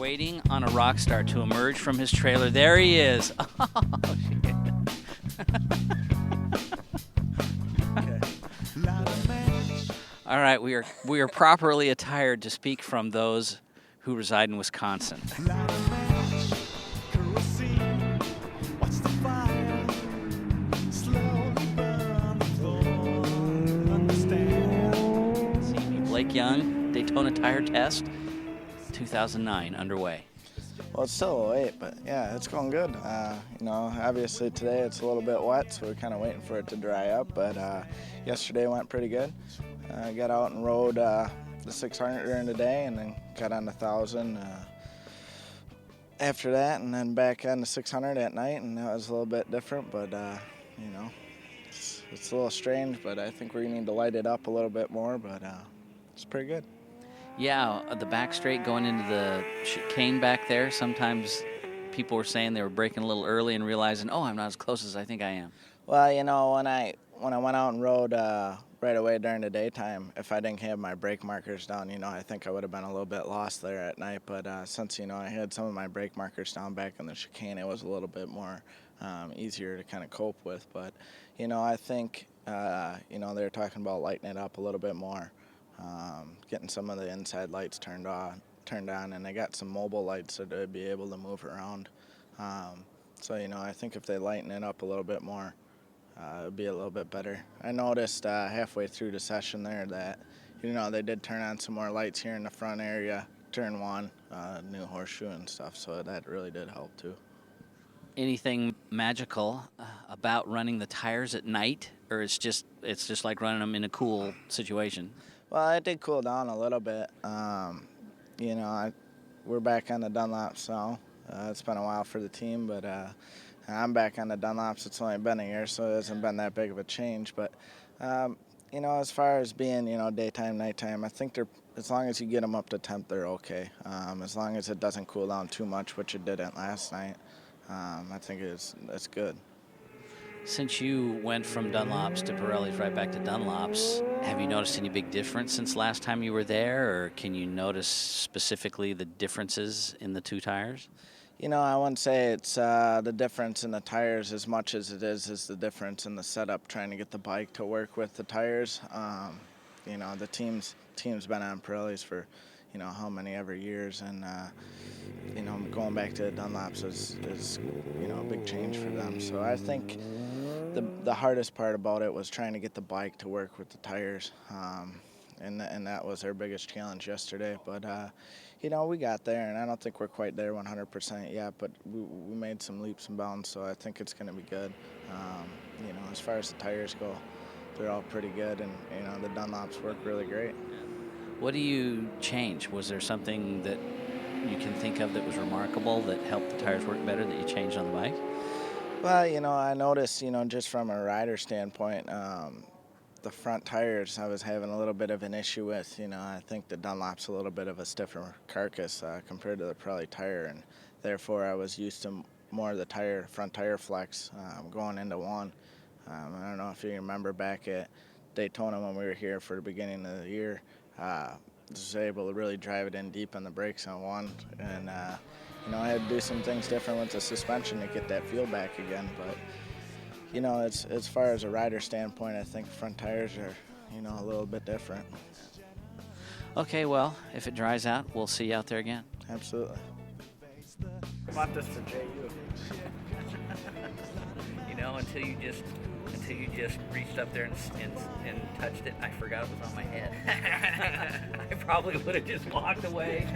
waiting on a rock star to emerge from his trailer. There he is. Oh, shit. All right, we are properly attired to speak from those who reside in Wisconsin. Blake Young, Daytona tire test, 2009 underway. Well, it's still late, but yeah, it's going good. Obviously today it's a little bit wet, so we're kind of waiting for it to dry up, but yesterday went pretty good. Got out and rode the 600 during the day and then got on the 1,000 after that, and then back on the 600 at night, and that was a little bit different, but it's a little strange, but I think we need to light it up a little bit more, but it's pretty good. Yeah, the back straight going into the chicane back there, sometimes people were saying they were braking a little early and realizing, oh, I'm not as close as I think I am. Well, when I went out and rode right away during the daytime, if I didn't have my brake markers down, I think I would have been a little bit lost there at night. But since, I had some of my brake markers down back in the chicane, it was a little bit more easier to kind of cope with. But, I think, they were talking about lighting it up a little bit more, getting some of the inside lights turned on, and they got some mobile lights so they'd be able to move around. So, I think if they lighten it up a little bit more, it'll be a little bit better. I noticed halfway through the session there that, they did turn on some more lights here in the front area, turn one, new horseshoe and stuff, so that really did help too. Anything magical about running the tires at night, or it's just like running them in a cool situation? Well, it did cool down a little bit. We're back on the Dunlops now. It's been a while for the team, but I'm back on the Dunlops. It's only been a year, so it hasn't been that big of a change. But, as far as being, daytime, nighttime, I think as long as you get them up to temp, they're okay. As long as it doesn't cool down too much, which it didn't last night, I think it's good. Since you went from Dunlops to Pirelli's right back to Dunlops, have you noticed any big difference since last time you were there, or can you notice specifically the differences in the two tires? I wouldn't say it's the difference in the tires as much as it is the difference in the setup, trying to get the bike to work with the tires. The team's been on Pirelli's for, how many ever years, and, going back to Dunlops is a big change for them. So I think the hardest part about it was trying to get the bike to work with the tires, and that was our biggest challenge yesterday. But, we got there, and I don't think we're quite there 100% yet, but we made some leaps and bounds, so I think it's going to be good. As far as the tires go, they're all pretty good, and, the Dunlops work really great. What do you change? Was there something that you can think of that was remarkable that helped the tires work better that you changed on the bike? Well, I noticed, just from a rider standpoint, the front tires I was having a little bit of an issue with. I think the Dunlop's a little bit of a stiffer carcass compared to the Pirelli tire, and therefore I was used to more of the front tire flex going into one. I don't know if you remember back at Daytona when we were here for the beginning of the year, was able to really drive it in deep on the brakes on one, and I had to do some things different with the suspension to get that feel back again. But it's as far as a rider standpoint, I think front tires are a little bit different. Okay, well, if it dries out, we'll see you out there again. Absolutely. I bought this for JU. Until you just reached up there and touched it, I forgot it was on my head. I probably would have just walked away.